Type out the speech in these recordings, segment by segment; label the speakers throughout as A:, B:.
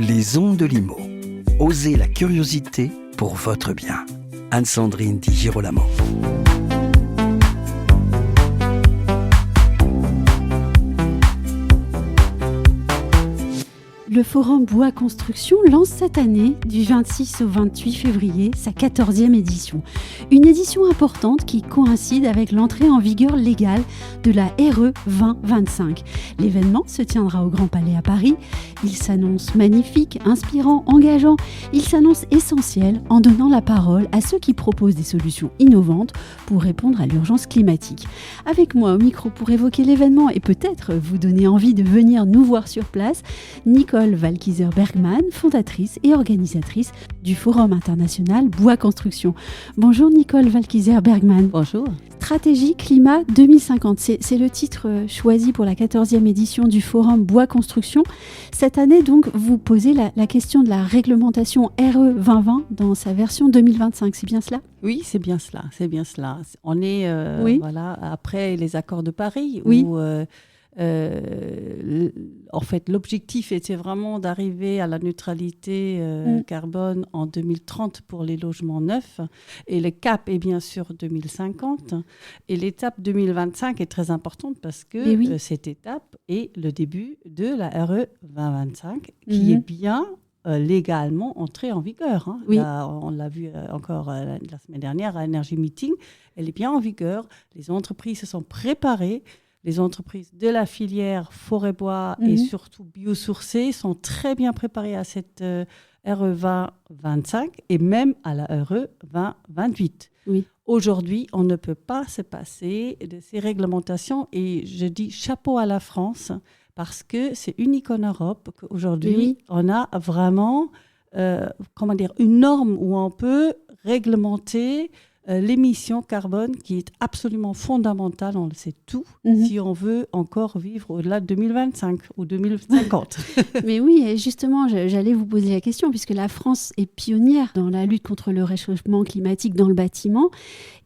A: Les ondes de Limo. Osez la curiosité pour votre bien. Anne-Sandrine Di Girolamo.
B: Le Forum Bois Construction lance cette année, du 26 au 28 février, sa 14e édition. Une édition importante qui coïncide avec l'entrée en vigueur légale de la RE 2025. L'événement se tiendra au Grand Palais à Paris. Il s'annonce magnifique, inspirant, engageant. Il s'annonce essentiel en donnant la parole à ceux qui proposent des solutions innovantes pour répondre à l'urgence climatique. Avec moi au micro pour évoquer l'événement et peut-être vous donner envie de venir nous voir sur place, Nicole Walkiser-Bergmann, fondatrice et organisatrice du Forum international Bois Construction. Bonjour Nicole Walkiser-Bergmann.
C: Bonjour.
B: Stratégie Climat 2050, c'est le titre choisi pour la 14e édition du Forum Bois Construction. Cette année, donc, vous posez la question de la réglementation RE 2020 dans sa version 2025, c'est bien cela ?
C: Oui, c'est bien cela. On est après les accords de Paris où en fait, l'objectif était vraiment d'arriver à la neutralité carbone en 2030 pour les logements neufs. Et le cap est bien sûr 2050. Et l'étape 2025 est très importante parce que cette étape est le début de la RE 2025 qui est bien légalement entrée en vigueur. Hein.
B: Oui.
C: Là, on l'a vu encore la semaine dernière à Energy Meeting. Elle est bien en vigueur. Les entreprises se sont préparées. Les entreprises de la filière forêt-bois et surtout biosourcées sont très bien préparées à cette RE 2025 et même à la RE 2028.
B: Oui.
C: Aujourd'hui, on ne peut pas se passer de ces réglementations et je dis chapeau à la France parce que c'est unique en Europe qu'aujourd'hui, on a vraiment une norme où on peut réglementer l'émission carbone qui est absolument fondamentale, on le sait tout, si on veut encore vivre au-delà de 2025 ou 2050.
B: Mais oui, et justement, j'allais vous poser la question, puisque la France est pionnière dans la lutte contre le réchauffement climatique dans le bâtiment.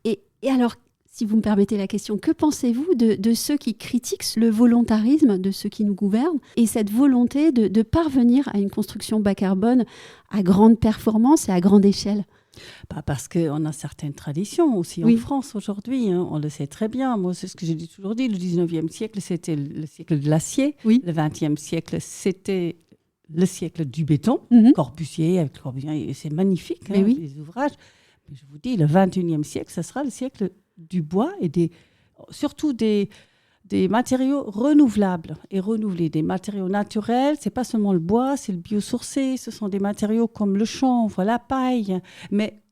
B: Et alors, si vous me permettez la question, que pensez-vous de ceux qui critiquent le volontarisme de ceux qui nous gouvernent et cette volonté de parvenir à une construction bas carbone à grande performance et à grande échelle ?
C: Parce qu'on a certaines traditions aussi en France aujourd'hui, hein, on le sait très bien. Moi, c'est ce que j'ai toujours dit, le 19e siècle, c'était le siècle de l'acier. Oui. Le 20e siècle, c'était le siècle du béton. Corbusier, avec Corbusier, c'est magnifique, les ouvrages. Mais je vous dis, le 21e siècle, ce sera le siècle du bois et surtout des matériaux renouvelables et renouvelés, des matériaux naturels. C'est pas seulement le bois, c'est le biosourcé. Ce sont des matériaux comme le chanvre, la paille,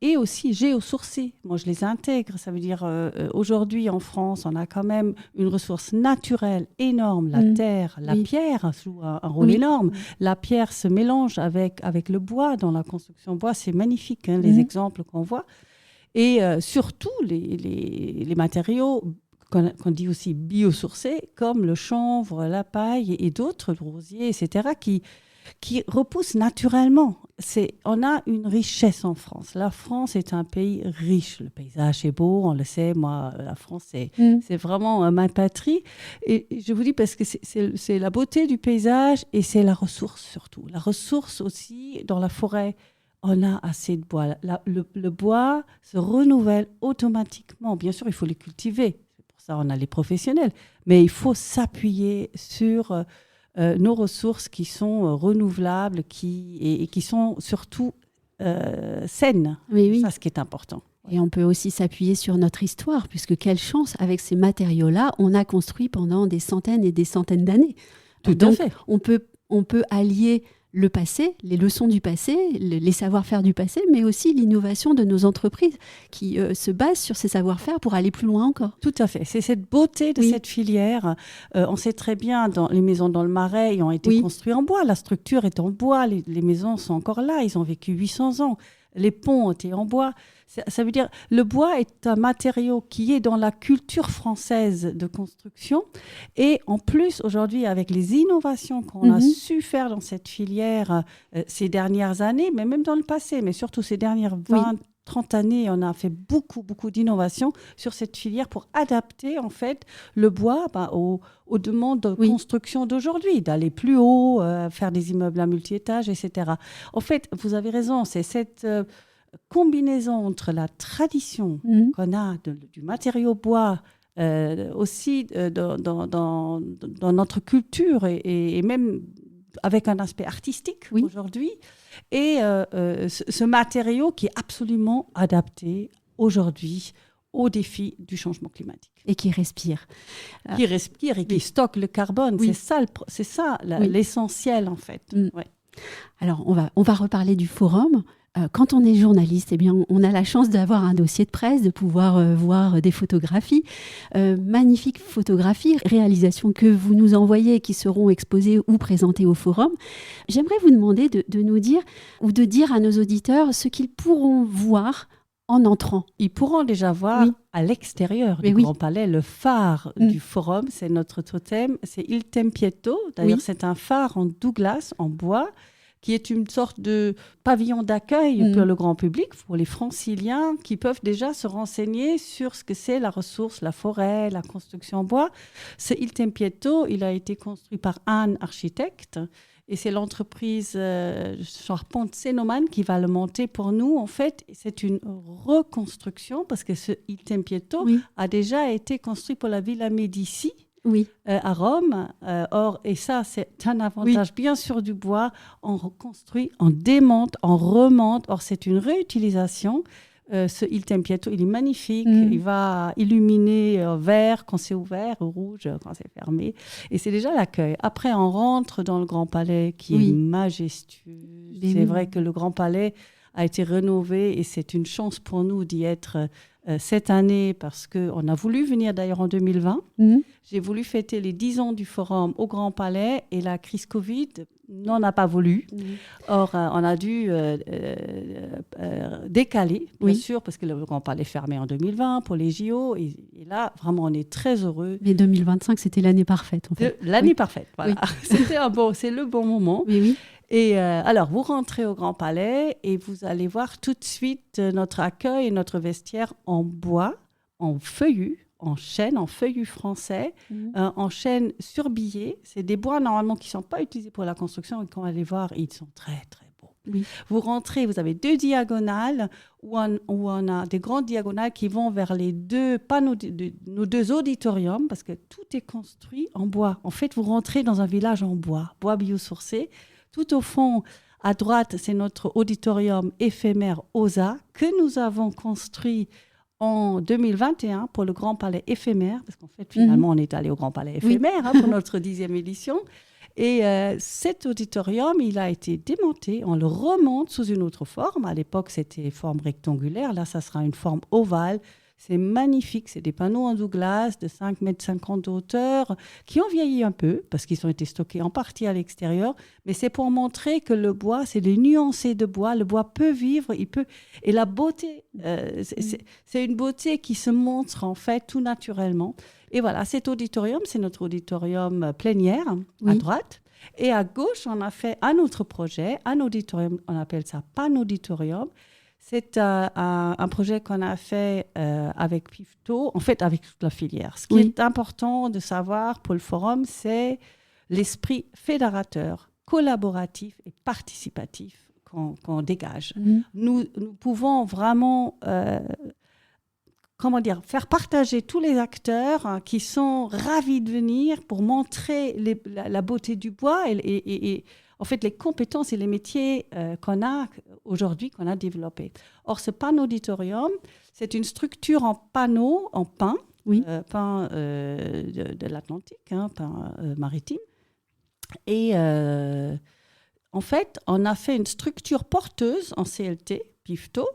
C: et aussi géosourcés. Moi, je les intègre. Ça veut dire aujourd'hui en France, on a quand même une ressource naturelle énorme, la terre, la pierre joue un rôle énorme. La pierre se mélange avec le bois dans la construction bois. C'est magnifique, hein, les exemples qu'on voit. Et surtout les matériaux qu'on dit aussi biosourcés, comme le chanvre, la paille et d'autres, le rosier, etc., qui repoussent naturellement. On a une richesse en France. La France est un pays riche. Le paysage est beau, on le sait. Moi, la France, c'est vraiment ma patrie. Et je vous dis parce que c'est la beauté du paysage et c'est la ressource surtout. La ressource aussi dans la forêt. On a assez de bois. Le bois se renouvelle automatiquement. Bien sûr, il faut les cultiver. Ça, on a les professionnels. Mais il faut s'appuyer sur nos ressources qui sont renouvelables et qui sont surtout saines.
B: Oui.
C: C'est ça ce qui est important.
B: Et on peut aussi s'appuyer sur notre histoire, puisque quelle chance, avec ces matériaux-là, on a construit pendant des centaines et des centaines d'années.
C: Tout à fait.
B: On peut allier le passé, les leçons du passé, les savoir-faire du passé, mais aussi l'innovation de nos entreprises qui se basent sur ces savoir-faire pour aller plus loin encore.
C: Tout à fait. C'est cette beauté de cette filière. On sait très bien, les maisons dans le Marais ont été construites en bois. La structure est en bois. Les maisons sont encore là. Ils ont vécu 800 ans. Les ponts ont été en bois. Ça veut dire le bois est un matériau qui est dans la culture française de construction. Et en plus, aujourd'hui, avec les innovations qu'on a su faire dans cette filière ces dernières années, mais même dans le passé, mais surtout ces dernières 30 années, on a fait beaucoup d'innovations sur cette filière pour adapter en fait le bois aux demandes de construction d'aujourd'hui, d'aller plus haut, faire des immeubles à multi-étages, etc. En fait, vous avez raison, c'est cette combinaison entre la tradition qu'on a du matériau bois, aussi dans notre culture et même avec un aspect artistique aujourd'hui, et ce matériau qui est absolument adapté aujourd'hui aux défis du changement climatique.
B: Et qui respire.
C: Qui respire et qui stocke le carbone.
B: Oui.
C: C'est ça l'essentiel, en fait. Ouais.
B: Alors, on va reparler du forum. Quand on est journaliste, eh bien, on a la chance d'avoir un dossier de presse, de pouvoir voir des photographies, magnifiques photographies, réalisations que vous nous envoyez et qui seront exposées ou présentées au forum. J'aimerais vous demander de nous dire ou de dire à nos auditeurs ce qu'ils pourront voir en entrant.
C: Ils pourront déjà voir à l'extérieur du Grand Palais le phare du forum. C'est notre totem, c'est Il Tempietto. D'ailleurs, c'est un phare en Douglas, en bois, qui est une sorte de pavillon d'accueil pour le grand public, pour les franciliens qui peuvent déjà se renseigner sur ce que c'est la ressource, la forêt, la construction en bois. Ce Il Tempietto, il a été construit par Anne Architecte, et c'est l'entreprise Charpente Cénomane qui va le monter pour nous. En fait, c'est une reconstruction, parce que ce Il Tempietto a déjà été construit pour la Villa Médici, à Rome. Et ça, c'est un avantage, bien sûr, du bois. On reconstruit, on démonte, on remonte. Or, c'est une réutilisation. Ce Il Tempietto, il est magnifique. Il va illuminer vert quand c'est ouvert, rouge quand c'est fermé. Et c'est déjà l'accueil. Après, on rentre dans le Grand Palais qui est majestueux. C'est vrai que le Grand Palais a été rénové et c'est une chance pour nous d'y être cette année, parce qu'on a voulu venir d'ailleurs en 2020. J'ai voulu fêter les 10 ans du Forum au Grand Palais et la crise Covid n'en a pas voulu. Or, on a dû décaler, bien sûr, parce que le Grand Palais est fermé en 2020 pour les JO. Et là, vraiment, on est très heureux.
B: Mais 2025, c'était l'année parfaite, en fait.
C: L'année parfaite, voilà. C'est le bon moment. Et alors, vous rentrez au Grand Palais et vous allez voir tout de suite notre accueil et notre vestiaire en bois, en feuillus, en chêne, en feuillus français, en chêne surbillé. C'est des bois normalement qui ne sont pas utilisés pour la construction, et quand on va les voir, ils sont très, très beaux. Vous rentrez, vous avez 2 diagonales où on a des grandes diagonales qui vont vers les 2 panneaux de nos 2 auditoriums, parce que tout est construit en bois. En fait, vous rentrez dans un village en bois biosourcé. Tout au fond, à droite, c'est notre auditorium éphémère OSA que nous avons construit en 2021 pour le Grand Palais éphémère, parce qu'en fait, finalement, on est allé au Grand Palais éphémère pour notre 10e édition. Et cet auditorium, il a été démonté, on le remonte sous une autre forme. À l'époque, c'était forme rectangulaire. Là, ça sera une forme ovale. C'est magnifique, c'est des panneaux en Douglas de 5,50 mètres de hauteur qui ont vieilli un peu parce qu'ils ont été stockés en partie à l'extérieur, mais c'est pour montrer que le bois, c'est des nuancés de bois, le bois peut vivre, et la beauté, c'est une beauté qui se montre en fait tout naturellement. Et voilà, cet auditorium, c'est notre auditorium plénière à droite. Et à gauche, on a fait un autre projet, un auditorium, on appelle ça Panauditorium. C'est un projet qu'on a fait avec Pifto, en fait avec toute la filière. Ce qui est important de savoir pour le forum, c'est l'esprit fédérateur, collaboratif et participatif qu'on dégage. Nous pouvons vraiment faire partager tous les acteurs qui sont ravis de venir pour montrer la beauté du bois et en fait, les compétences et les métiers qu'on a aujourd'hui, qu'on a développés. Or, ce panauditorium, c'est une structure en panneau, en pin, pin de l'Atlantique, pin maritime. Et en fait, on a fait une structure porteuse en CLT, Pifto,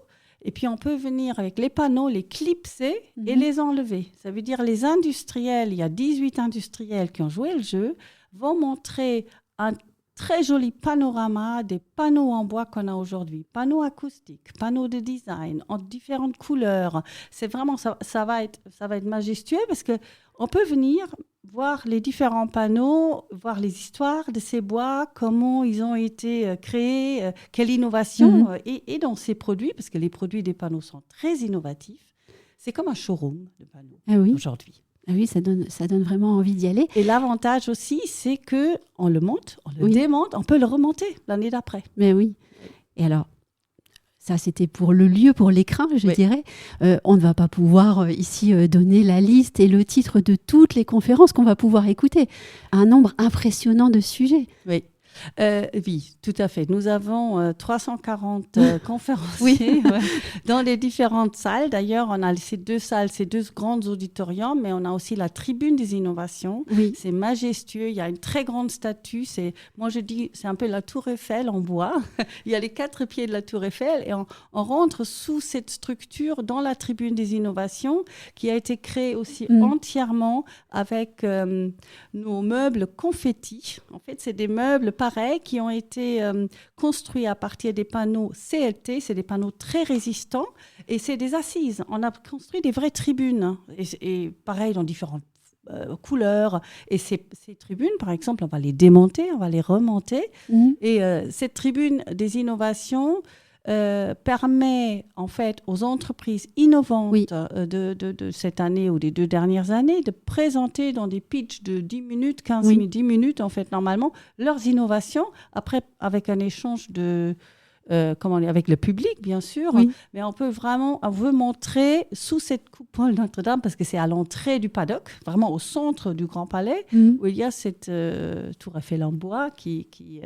C: et puis on peut venir avec les panneaux, les clipser et les enlever. Ça veut dire les industriels, il y a 18 industriels qui ont joué le jeu, vont montrer un très joli panorama des panneaux en bois qu'on a aujourd'hui. Panneaux acoustiques, panneaux de design en différentes couleurs. C'est vraiment, ça va être majestueux parce que on peut venir voir les différents panneaux, voir les histoires de ces bois, comment ils ont été créés, quelle innovation, et dans ces produits, parce que les produits des panneaux sont très innovatifs. C'est comme un showroom de panneaux aujourd'hui.
B: Ah oui, ça donne vraiment envie d'y aller.
C: Et l'avantage aussi, c'est qu'on le monte, on le démonte, on peut le remonter l'année d'après.
B: Mais oui. Et alors, ça, c'était pour le lieu, pour l'écrin, je dirais. On ne va pas pouvoir ici donner la liste et le titre de toutes les conférences qu'on va pouvoir écouter. Un nombre impressionnant de sujets.
C: Oui, tout à fait. Nous avons 340 conférenciers dans les différentes salles. D'ailleurs, on a ces 2 salles, ces 2 grands auditoriums, mais on a aussi la tribune des innovations.
B: Oui.
C: C'est majestueux. Il y a une très grande statue. Moi, je dis, c'est un peu la Tour Eiffel en bois. Il y a les 4 pieds de la Tour Eiffel et on rentre sous cette structure dans la tribune des innovations qui a été créée aussi entièrement avec nos meubles confettis. En fait, c'est des meubles pareils qui ont été construits à partir des panneaux CLT. C'est des panneaux très résistants et c'est des assises. On a construit des vraies tribunes et pareil dans différentes couleurs. Et ces tribunes, par exemple, on va les démonter, on va les remonter. Et cette tribune des innovations permet en fait aux entreprises innovantes de cette année ou des 2 dernières années de présenter dans des pitchs de 10 minutes, 15 minutes, 10 minutes en fait normalement leurs innovations, après avec un échange avec le public bien sûr, mais on veut montrer sous cette coupole Notre-Dame, parce que c'est à l'entrée du paddock, vraiment au centre du Grand Palais, où il y a cette tour Eiffel en bois qui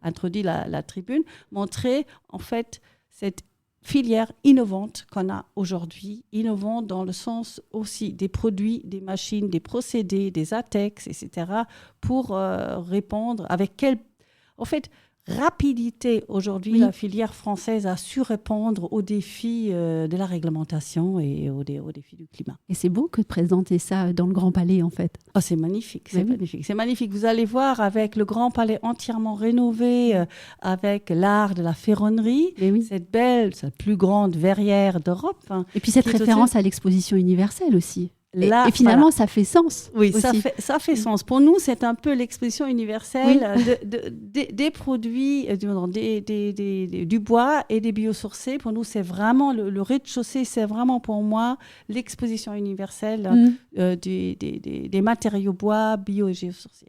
C: introduit la tribune, montrer en fait cette filière innovante qu'on a aujourd'hui, innovante dans le sens aussi des produits, des machines, des procédés, des ATEX, etc., pour répondre avec quelle rapidité aujourd'hui la filière française a su répondre aux défis de la réglementation et aux défis du climat.
B: Et c'est beau que de présenter ça dans le Grand Palais en fait.
C: Oh, c'est magnifique, magnifique. C'est magnifique. Vous allez voir avec le Grand Palais entièrement rénové, avec l'art de la ferronnerie, cette plus grande verrière d'Europe.
B: Et puis cette référence à l'exposition universelle aussi. Et finalement, ça fait sens.
C: Oui, ça fait sens. Pour nous, c'est un peu l'exposition universelle des produits, du bois et des biosourcés. Pour nous, c'est vraiment le rez-de-chaussée, c'est vraiment pour moi l'exposition universelle des matériaux bois, bio et biosourcés.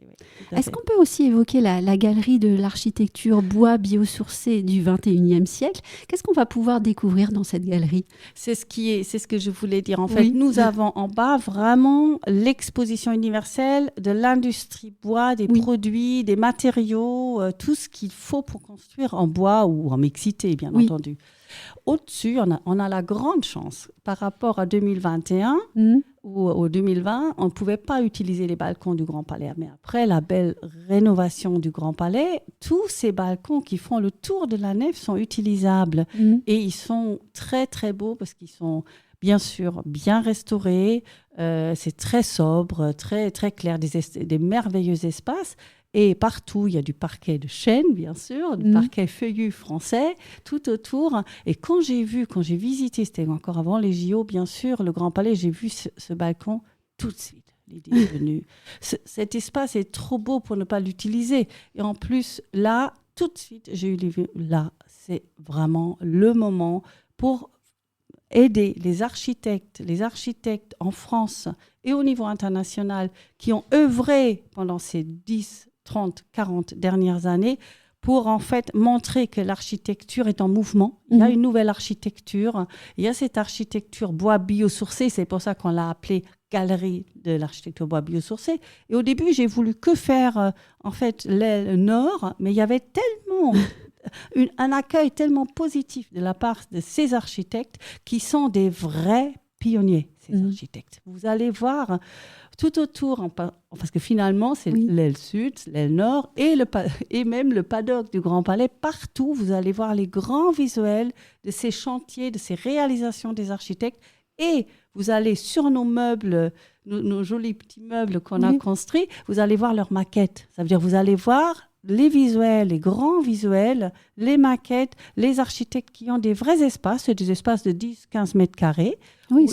B: Est-ce qu'on peut aussi évoquer la galerie de l'architecture bois biosourcée du 21e siècle ? Qu'est-ce qu'on va pouvoir découvrir dans cette galerie ?
C: C'est ce que je voulais dire. En fait, nous avons en bas vraiment l'exposition universelle de l'industrie bois, des produits, des matériaux, tout ce qu'il faut pour construire en bois ou en mixité, bien entendu. Au-dessus, on a la grande chance par rapport à 2021 ou au 2020, on ne pouvait pas utiliser les balcons du Grand Palais. Mais après la belle rénovation du Grand Palais, tous ces balcons qui font le tour de la nef sont utilisables. Et ils sont très, très beaux parce qu'ils sont bien sûr bien restaurés. C'est très sobre, très, très clair, des merveilleux espaces. Et partout, il y a du parquet de chêne, bien sûr, du parquet feuillu français, tout autour. Et quand j'ai visité, c'était encore avant les JO, bien sûr, le Grand Palais, j'ai vu ce balcon tout de suite. L'idée est venue. Cet espace est trop beau pour ne pas l'utiliser. Et en plus, là, tout de suite, j'ai eu là, c'est vraiment le moment pour aider les architectes en France et au niveau international qui ont œuvré pendant ces 10, 30, 40 dernières années pour en fait montrer que l'architecture est en mouvement. Il y a une nouvelle architecture, il y a cette architecture bois biosourcé, c'est pour ça qu'on l'a appelée Galerie de l'architecture bois biosourcé. Et au début, j'ai voulu que faire en fait l'aile nord, mais il y avait tellement un accueil tellement positif de la part de ces architectes qui sont des vrais pionniers, ces architectes. Vous allez voir tout autour, parce que finalement, c'est l'aile sud, l'aile nord et même le paddock du Grand Palais. Partout, vous allez voir les grands visuels de ces chantiers, de ces réalisations des architectes. Et vous allez sur nos meubles, nos jolis petits meubles qu'on a construits, vous allez voir leurs maquettes. Ça veut dire vous allez voir les visuels, les grands visuels, les maquettes, les architectes qui ont des vrais espaces, des espaces de 10-15 mètres carrés.
B: Oui,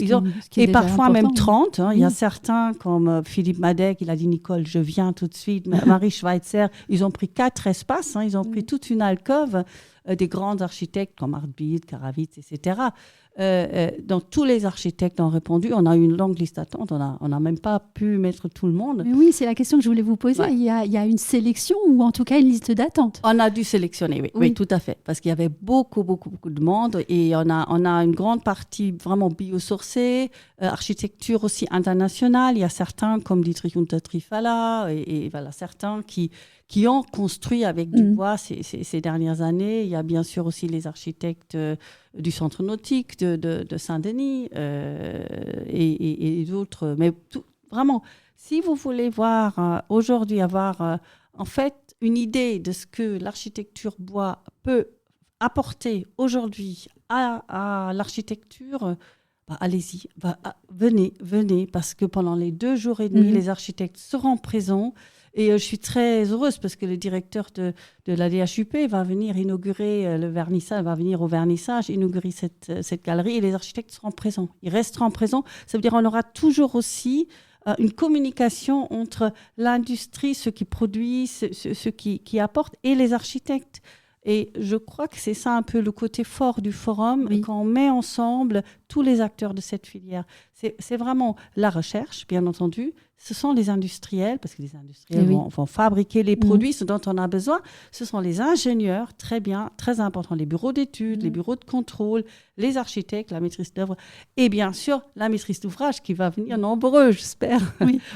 C: et parfois même 30. Il y a
B: Oui.
C: certains, comme Philippe Madec, il a dit Nicole, je viens tout de suite. Marie Schweitzer, ils ont pris 4 espaces. Ils ont pris toute une alcôve. Des grands architectes comme Artbild, Karavitz, etc. Donc, tous les architectes ont répondu. On a eu une longue liste d'attente. On n'a même pas pu mettre tout le monde.
B: Mais oui, c'est la question que je voulais vous poser.
C: Ouais.
B: Il y a une sélection ou en tout cas une liste d'attente.
C: On a dû sélectionner, oui, tout à fait. Parce qu'il y avait beaucoup de monde. Et on a une grande partie vraiment biosourcée, architecture aussi internationale. Il y a certains, comme Dietrich Untertrifala, et voilà, certains qui ont construit avec du bois ces dernières années. Il y a bien sûr aussi les architectes du centre nautique de Saint-Denis et d'autres. Mais vraiment, si vous voulez voir aujourd'hui, avoir en fait une idée de ce que l'architecture bois peut apporter aujourd'hui à l'architecture, allez-y, venez, parce que pendant les 2 jours et demi, les architectes seront présents. Et je suis très heureuse parce que le directeur de la DHUP va venir inaugurer le vernissage, va venir au vernissage, inaugurer cette galerie et les architectes seront présents. Ils resteront présents. Ça veut dire qu'on aura toujours aussi une communication entre l'industrie, ceux qui produisent, ceux qui apportent et les architectes. Et je crois que c'est ça un peu le côté fort du forum, quand on met ensemble tous les acteurs de cette filière. C'est vraiment la recherche, bien entendu. Ce sont les industriels, parce que les industriels vont fabriquer les produits, ce dont on a besoin. Ce sont les ingénieurs, très bien, très important, les bureaux d'études, les bureaux de contrôle, les architectes, la maîtrise d'œuvre, et bien sûr la maîtrise d'ouvrage qui va venir nombreux, j'espère,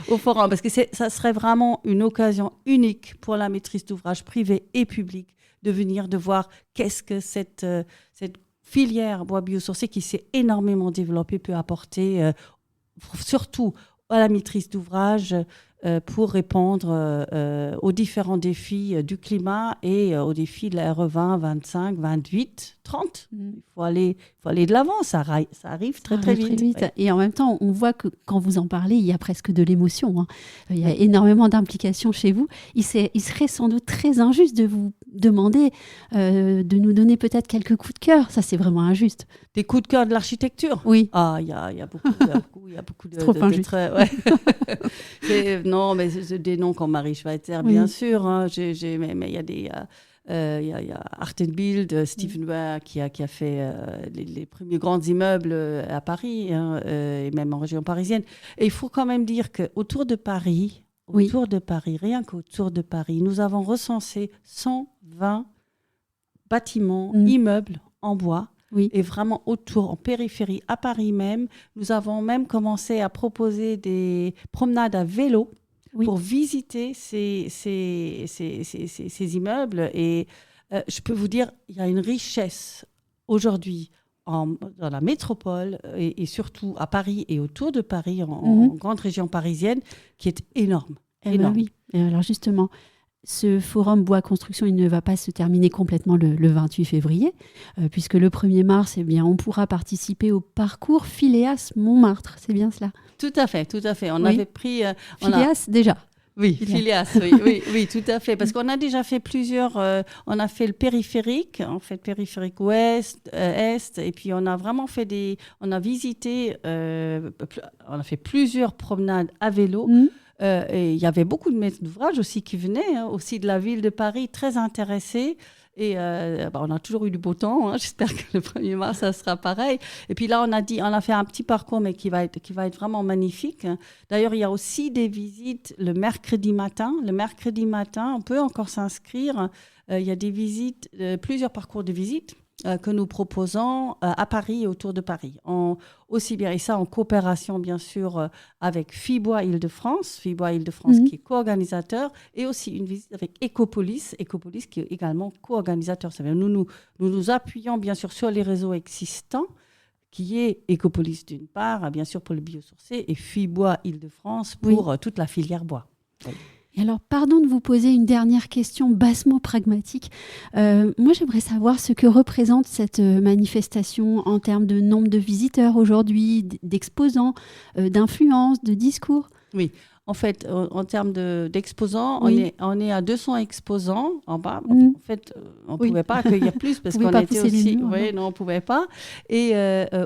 C: au forum. Parce que ça serait vraiment une occasion unique pour la maîtrise d'ouvrage privée et publique de voir qu'est-ce que cette filière bois biosourcé qui s'est énormément développée peut apporter, surtout à la maîtrise d'ouvrage, pour répondre aux différents défis du climat et aux défis de la RE20, 25, 28, 30. Il faut aller de l'avant, ça arrive très vite.
B: Ouais. Et en même temps, on voit que quand vous en parlez, il y a presque de l'émotion. Il y a énormément d'implications chez vous. Il serait sans doute très injuste de vous demander de nous donner peut-être quelques coups de cœur. Ça, c'est vraiment injuste.
C: Des coups de cœur de l'architecture ?
B: Oui.
C: Ah, il y a beaucoup de...
B: Trop injuste.
C: Non, mais c'est des noms comme Marie Schweitzer, bien sûr. Mais il y a des... Il y a Artbild, Stephen Ware qui a fait les premiers grands immeubles à Paris et même en région parisienne. Et il faut quand même dire qu'autour de Paris, rien qu'autour de Paris, nous avons recensé 120 bâtiments, immeubles en bois. Et vraiment autour, en périphérie, à Paris même. Nous avons même commencé à proposer des promenades à vélo pour visiter ces immeubles. Et je peux vous dire, il y a une richesse aujourd'hui dans la métropole et surtout à Paris et autour de Paris, en grande région parisienne, qui est énorme.
B: Ben oui. Et alors justement, ce forum Bois Construction, il ne va pas se terminer complètement le 28 février, puisque le 1er mars, on pourra participer au parcours Phileas Montmartre. C'est bien cela ?
C: Tout à fait. On avait pris...
B: Phileas, déjà.
C: Oui, Phileas, oui, tout à fait. Parce qu'on a déjà fait plusieurs... on a fait le périphérique, en fait, périphérique ouest, est, et puis on a vraiment fait on a visité... on a fait plusieurs promenades à vélo. Et il y avait beaucoup de maîtres d'ouvrage aussi qui venaient, aussi de la ville de Paris, très intéressés. Et on a toujours eu du beau temps. J'espère que le 1er mars, ça sera pareil. Et puis là, on a fait un petit parcours, mais qui va être vraiment magnifique. D'ailleurs, il y a aussi des visites le mercredi matin. Le mercredi matin, on peut encore s'inscrire. Il y a des visites, plusieurs parcours de visites que nous proposons à Paris et autour de Paris. Aussi bien, et ça en coopération bien sûr avec FIBOIS Île-de-France qui est co-organisateur, et aussi une visite avec Ecopolis qui est également co-organisateur. C'est-à-dire nous appuyons bien sûr sur les réseaux existants, qui est Ecopolis d'une part, bien sûr pour le biosourcé, et FIBOIS Île-de-France pour toute la filière bois. Oui.
B: Et alors, pardon de vous poser une dernière question bassement pragmatique. Moi, j'aimerais savoir ce que représente cette manifestation en termes de nombre de visiteurs aujourd'hui, d'exposants, d'influence, de discours.
C: Oui, En fait, en termes d'exposants, on est à 200 exposants en bas. En fait, on ne pouvait pas accueillir plus parce qu'on était aussi... Oui, non, on ne pouvait pas. Et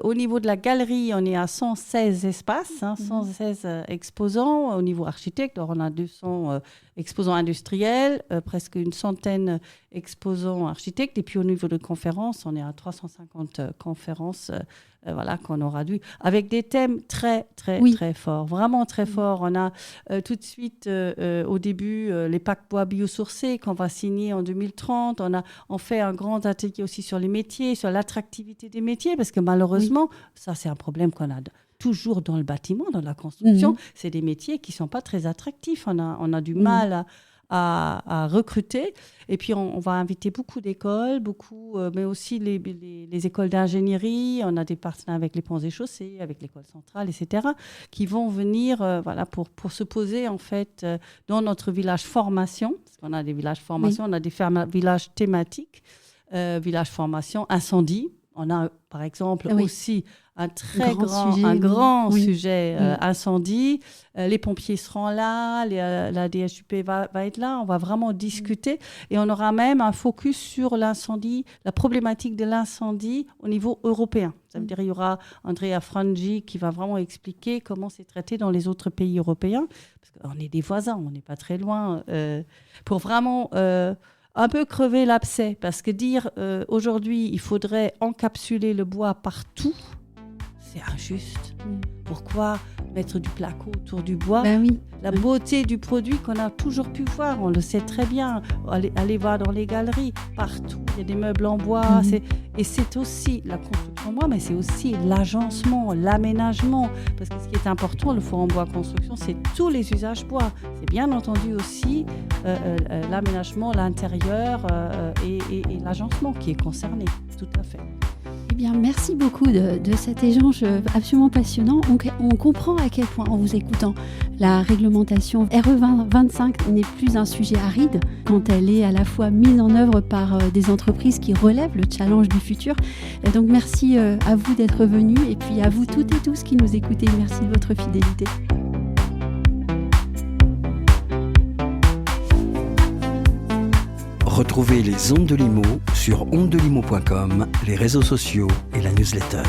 C: au niveau de la galerie, on est à 116 espaces, 116 exposants. Au niveau architecte, alors on a 200 exposants industriels, presque une centaine exposants architectes. Et puis au niveau de conférences, on est à 350 conférences qu'on aura dû, avec des thèmes très, très, très forts, vraiment très forts. On a tout de suite, au début, les paquebots biosourcés qu'on va signer en 2030. On fait un grand atelier aussi sur les métiers, sur l'attractivité des métiers, parce que malheureusement, ça c'est un problème qu'on a toujours dans le bâtiment, dans la construction. C'est des métiers qui ne sont pas très attractifs. On a du mal à recruter. Et puis, on va inviter beaucoup d'écoles, mais aussi les écoles d'ingénierie. On a des partenaires avec les ponts et chaussées, avec l'école centrale, etc., qui vont venir pour se poser, en fait, dans notre village formation. Parce qu'on a des villages formation, on a des villages thématiques, village formation, incendie. On a, par exemple, aussi un grand sujet incendie. Les pompiers seront là, la DHUP va être là. On va vraiment discuter et on aura même un focus sur l'incendie, la problématique de l'incendie au niveau européen. Ça veut dire qu'il y aura Andrea Frangi qui va vraiment expliquer comment c'est traité dans les autres pays européens. Parce qu'on est des voisins, on n'est pas très loin. Pour vraiment... un peu crever l'abcès, parce que dire aujourd'hui il faudrait encapsuler le bois partout, c'est injuste. Pourquoi mettre du placo autour du bois? La beauté du produit qu'on a toujours pu voir, on le sait très bien. Allez voir dans les galeries, partout, il y a des meubles en bois. Et c'est aussi la construction en bois, mais c'est aussi l'agencement, l'aménagement. Parce que ce qui est important, le four en bois construction, c'est tous les usages bois. C'est bien entendu aussi l'aménagement, l'intérieur et l'agencement qui est concerné, tout à fait.
B: Eh bien, merci beaucoup de cet échange absolument passionnant. On comprend à quel point, en vous écoutant, la réglementation RE 2025 n'est plus un sujet aride quand elle est à la fois mise en œuvre par des entreprises qui relèvent le challenge du futur. Et donc, merci à vous d'être venus et puis à vous toutes et tous qui nous écoutez. Merci de votre fidélité.
A: Retrouvez les Ondes de Limo sur ondedelimo.com, les réseaux sociaux et la newsletter.